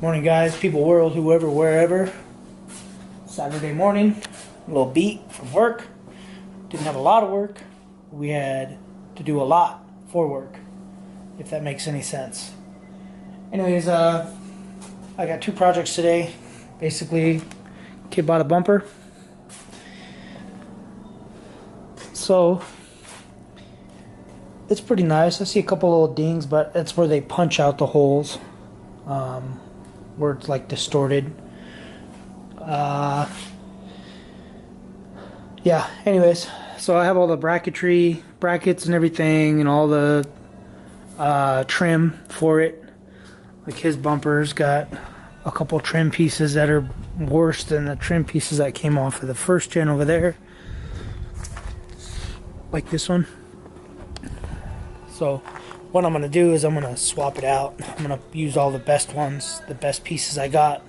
Morning, guys, people, world, whoever, wherever. Saturday morning, a little beat from work. Didn't have a lot of work. We had to do a lot for work, if that makes any sense. Anyways, I got 2 projects today. Basically, kid bought a bumper. So, it's pretty nice. I see a couple little dings, but that's where they punch out the holes. Where it's like distorted. Yeah, anyways, so I have all the brackets and everything, and all the trim for it. Like his bumper's got a couple trim pieces that are worse than the trim pieces that came off of the first gen over there. Like this one. So what I'm going to do is I'm going to swap it out. I'm going to use all the best ones, the best pieces I got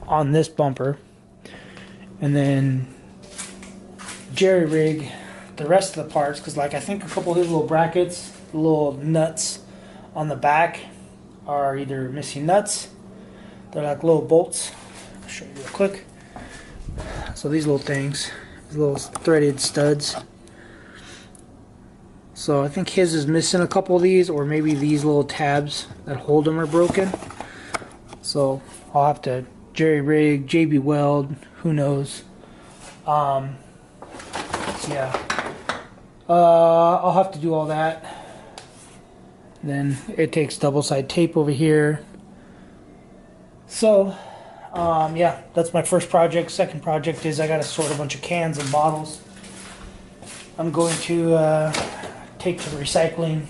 on this bumper. And then jerry rig the rest of the parts, because like I think a couple of these little brackets, little nuts on the back are either missing nuts. They're like little bolts. I'll show you real quick. So these little things, these little threaded studs. So I think his is missing a couple of these, or maybe these little tabs that hold them are broken. So I'll have to jerry rig, JB weld, who knows. Yeah. I'll have to do all that. Then it takes double side tape over here. So yeah, that's my first project. Second project is I gotta sort a bunch of cans and bottles. I'm going to take to recycling.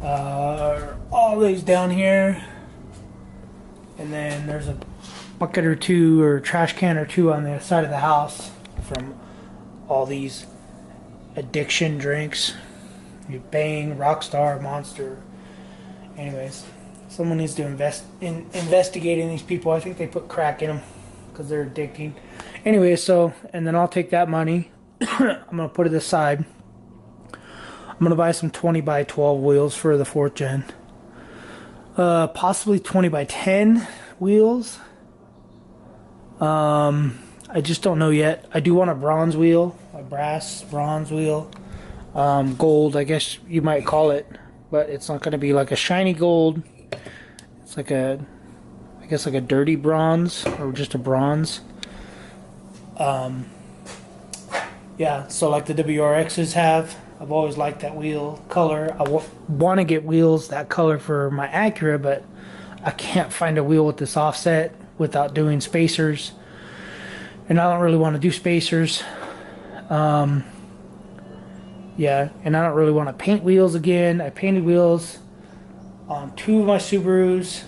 All these down here, and then there's a bucket or 2 or trash can or 2 on the side of the house from all these addiction drinks. You Bang, Rockstar, Monster. Anyways, someone needs to investigate in these people. I think they put crack in them because they're addicting. Anyway, so, and then I'll take that money. I'm gonna put it aside. I'm gonna buy some 20 by 12 wheels for the 4th gen. Possibly 20 by 10 wheels. I just don't know yet. I do want a bronze wheel, a brass bronze wheel. Gold, I guess you might call it, but it's not going to be like a shiny gold. It's like I guess like a dirty bronze, or just a bronze. Yeah, so like the WRXs have. I've always liked that wheel color. I want to get wheels that color for my Acura, but I can't find a wheel with this offset without doing spacers. And I don't really want to do spacers. Yeah, and I don't really want to paint wheels again. I painted wheels on 2 of my Subarus.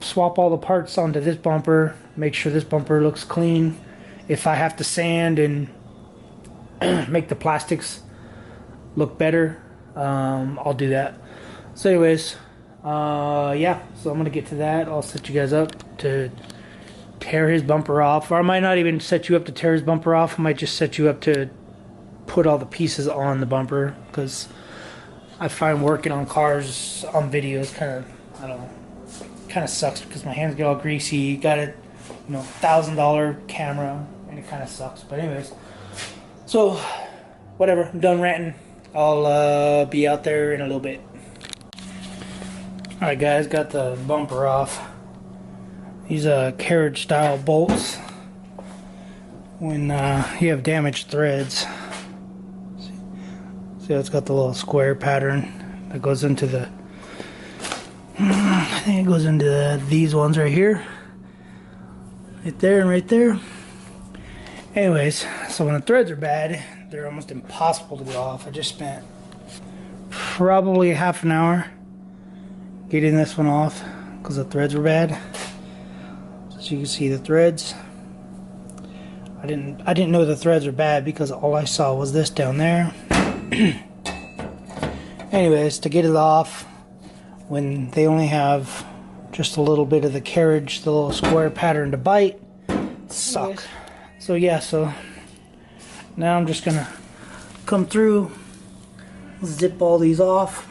Swap all the parts onto this bumper. Make sure this bumper looks clean. If I have to sand and make the plastics look better, I'll do that. So anyways, yeah, so I'm gonna get to that. I'll set you guys up to tear his bumper off, or I might not even set you up to tear his bumper off. I might just set you up to put all the pieces on the bumper, because I find working on cars on videos kind of, I don't know, kind of sucks because my hands get all greasy. Got a, $1,000 camera, and it kind of sucks. But anyways, so whatever, I'm done ranting. I'll be out there in a little bit. Alright guys, got the bumper off. These carriage style bolts, when you have damaged threads, see how it's got the little square pattern that goes into the, I think it goes into these ones right here, right there and right there. Anyways, so when the threads are bad, they're almost impossible to get off. I just spent probably half an hour getting this one off because the threads were bad. So you can see the threads. I didn't know the threads were bad because all I saw was this down there. Anyways, to get it off, when they only have just a little bit of the carriage, the little square pattern to bite, sucks. So yeah, so now I'm just gonna come through, zip all these off,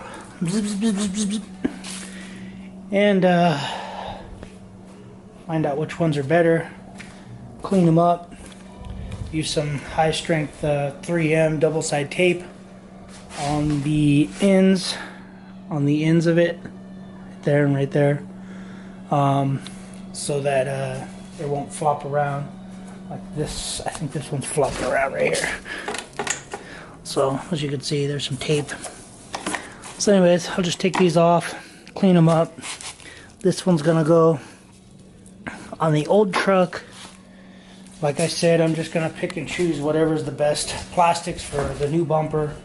and find out which ones are better, clean them up, use some high strength 3M double side tape on the ends of it, right there and right there, so that it won't flop around like this. I think this one's flopping around right here. So as you can see, there's some tape. So anyways, I'll just take these off, clean them up. This one's gonna go on the old truck. Like I said, I'm just gonna pick and choose whatever's the best plastics for the new bumper.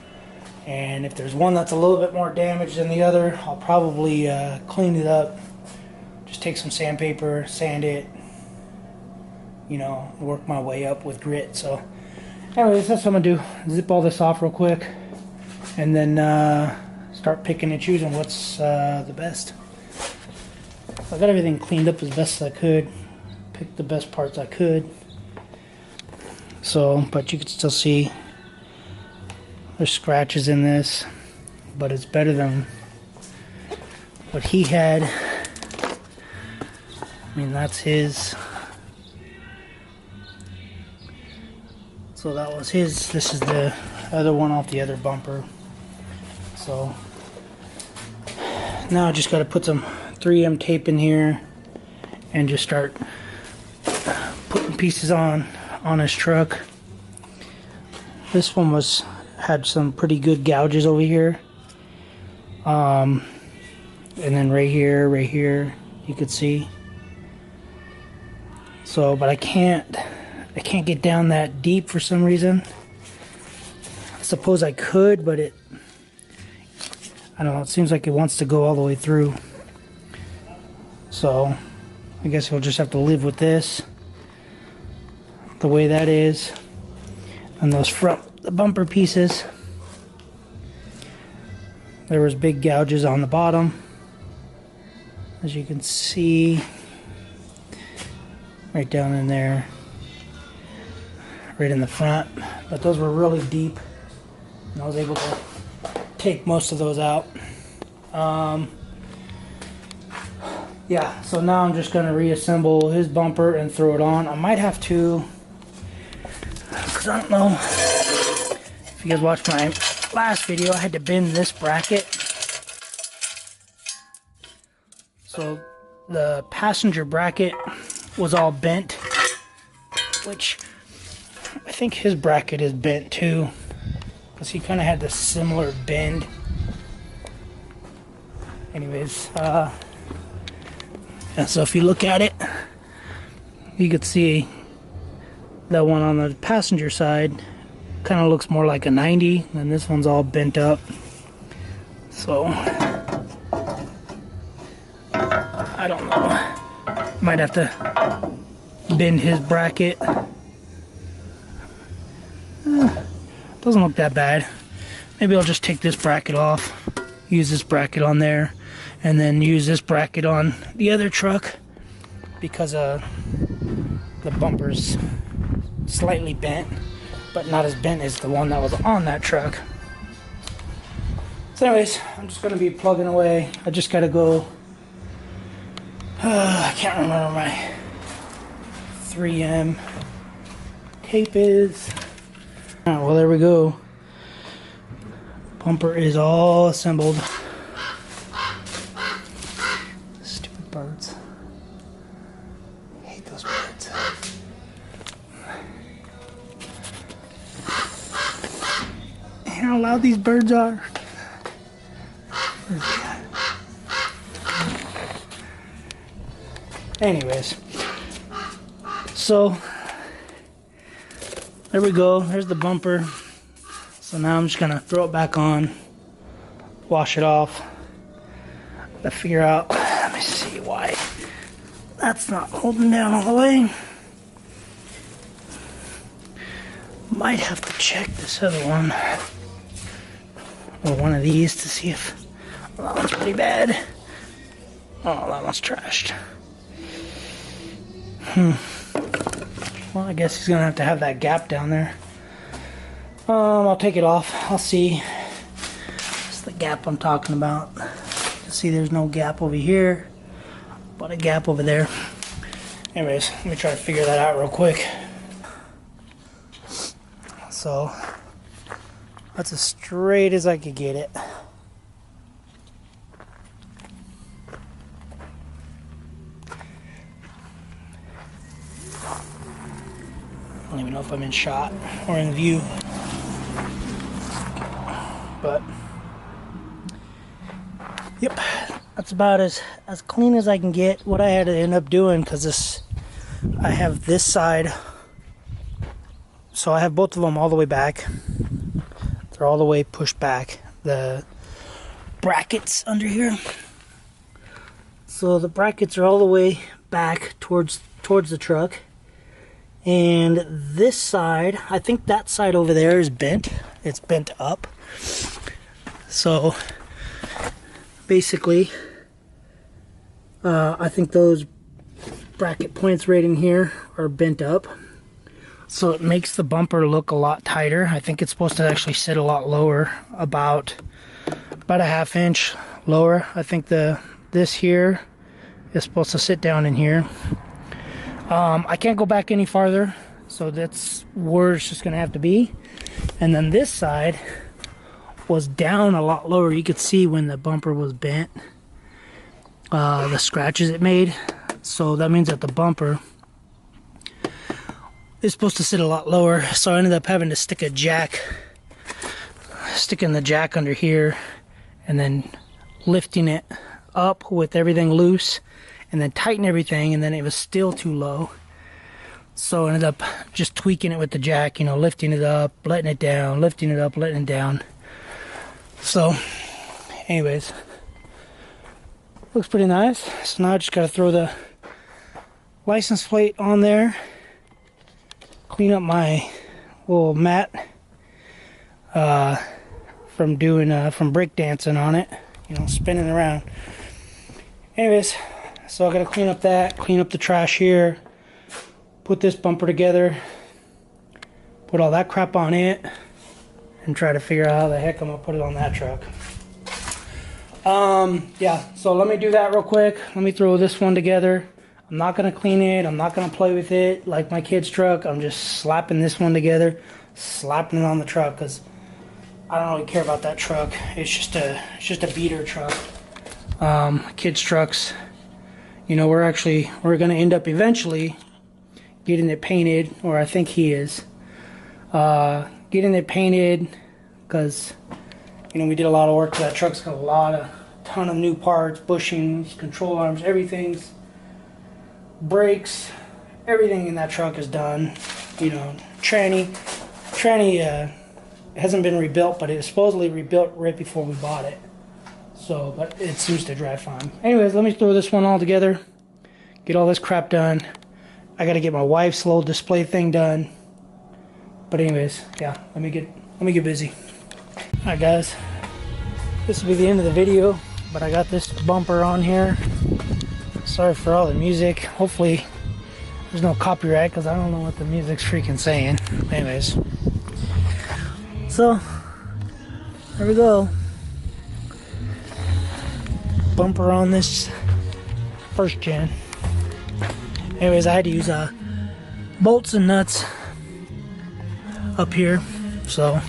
And if there's one that's a little bit more damaged than the other, I'll probably clean it up. Just take some sandpaper, sand it, you know, work my way up with grit. So anyways, that's what I'm gonna do. Zip all this off real quick, and then start picking and choosing what's the best. I got everything cleaned up as best as I could. Picked the best parts I could. So, but you can still see there's scratches in this, but it's better than what he had. I mean, that's his. So that was his. This is the other one off the other bumper. So now I just got to put some 3M tape in here and just start putting pieces on his truck. This one had some pretty good gouges over here, and then right here you could see. So, but I can't get down that deep for some reason. I suppose I could, but I don't know, it seems like it wants to go all the way through. So I guess we'll just have to live with this the way that is. And those the bumper pieces, there was big gouges on the bottom, as you can see, right down in there, right in the front. But those were really deep, and I was able to take most of those out. Yeah, so now I'm just going to reassemble his bumper and throw it on. I might have to, because I don't know if you guys watched my last video, I had to bend this bracket. So the passenger bracket was all bent, which I think his bracket is bent too, because he kind of had this similar bend. Anyways, and so if you look at it, you could see that one on the passenger side kind of looks more like a 90, and this one's all bent up. So I don't know, might have to bend his bracket. Doesn't look that bad. Maybe I'll just take this bracket off, use this bracket on there, and then use this bracket on the other truck, because the bumper's slightly bent, but not as bent as the one that was on that truck. So anyways, I'm just going to be plugging away. I just got to go, I can't remember my 3M tape is. Alright, well there we go. Bumper is all assembled. Stupid birds. I hate those birds. You know how loud these birds are? Anyways, so there we go. There's the bumper. So now I'm just gonna throw it back on, wash it off. To figure out, let me see why that's not holding down all the way. Might have to check this other one, or one of these, to see if, well, that one's pretty bad. Oh, that one's trashed. Well, I guess he's gonna have to have that gap down there. I'll take it off. I'll see. That's the gap I'm talking about. You see there's no gap over here. About a gap over there. Anyways, let me try to figure that out real quick. So that's as straight as I could get it. I don't even know if I'm in shot or in view, but yep, that's about as clean as I can get. What I had to end up doing, because I have this side, so I have both of them all the way back. They're all the way pushed back. The brackets under here, so the brackets are all the way back towards the truck. And this side, I think that side over there is bent. It's bent up. So basically, I think those bracket points right in here are bent up. So it makes the bumper look a lot tighter. I think it's supposed to actually sit a lot lower, about a ½ inch lower. I think this here is supposed to sit down in here. I can't go back any farther, so that's where it's just gonna have to be. And then this side was down a lot lower. You could see when the bumper was bent, the scratches it made. So that means that the bumper is supposed to sit a lot lower. So I ended up having to stick in the jack under here, and then lifting it up with everything loose, and then tighten everything, and then it was still too low. So I ended up just tweaking it with the jack, you know, lifting it up, letting it down, lifting it up, letting it down. So, anyways, looks pretty nice. So now I just gotta throw the license plate on there, clean up my little mat from breakdancing on it, you know, spinning around. Anyways, so I gotta clean up the trash here, put this bumper together, put all that crap on it, and try to figure out how the heck I'm gonna put it on that truck. Yeah, so let me do that real quick. Let me throw this one together. I'm not gonna clean it, I'm not gonna play with it like my kid's truck. I'm just slapping this one together, slapping it on the truck, because I don't really care about that truck. It's just a beater truck. Kids' trucks, you know, we're gonna end up eventually getting it painted, or I think he is getting it painted, because, you know, we did a lot of work to that truck. It's got a ton of new parts, bushings, control arms, everything's, brakes, everything in that truck is done. You know, tranny hasn't been rebuilt, but it was supposedly rebuilt right before we bought it. So, but it seems to drive fine. Anyways, let me throw this one all together, get all this crap done. I gotta get my wife's little display thing done. But anyways, yeah, let me get busy. Alright guys, this will be the end of the video, but I got this bumper on here. Sorry for all the music. Hopefully there's no copyright, because I don't know what the music's freaking saying. Anyways, so there we go. Bumper on this first gen. Anyways, I had to use bolts and nuts up here, so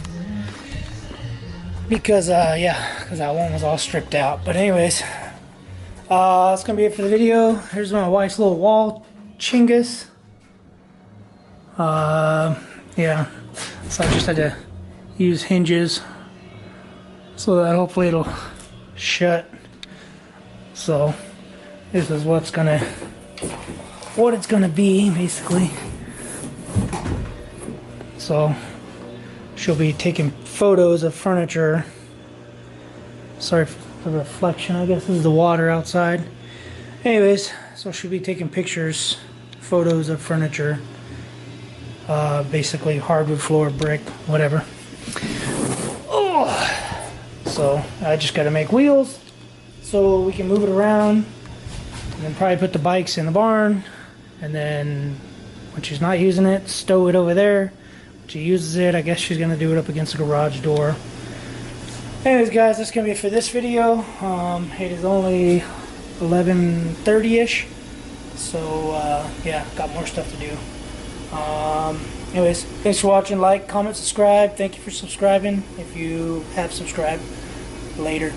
because that one was all stripped out. But anyways, that's gonna be it for the video. Here's my wife's little wall chingus. Yeah, so I just had to use hinges so that hopefully it'll shut. So this is what it's gonna be, basically. So she'll be taking photos of furniture. Sorry for the reflection, I guess this is the water outside. Anyways, so she'll be taking pictures, photos of furniture, basically hardwood floor, brick, whatever. Oh, so I just got to make wheels so we can move it around, and then probably put the bikes in the barn, and then when she's not using it, stow it over there. When she uses it, I guess she's gonna do it up against the garage door. Anyways guys, that's gonna be it for this video. It is only 11:30ish. So yeah, got more stuff to do. Anyways, thanks for watching. Like, comment, subscribe. Thank you for subscribing if you have subscribed. Later.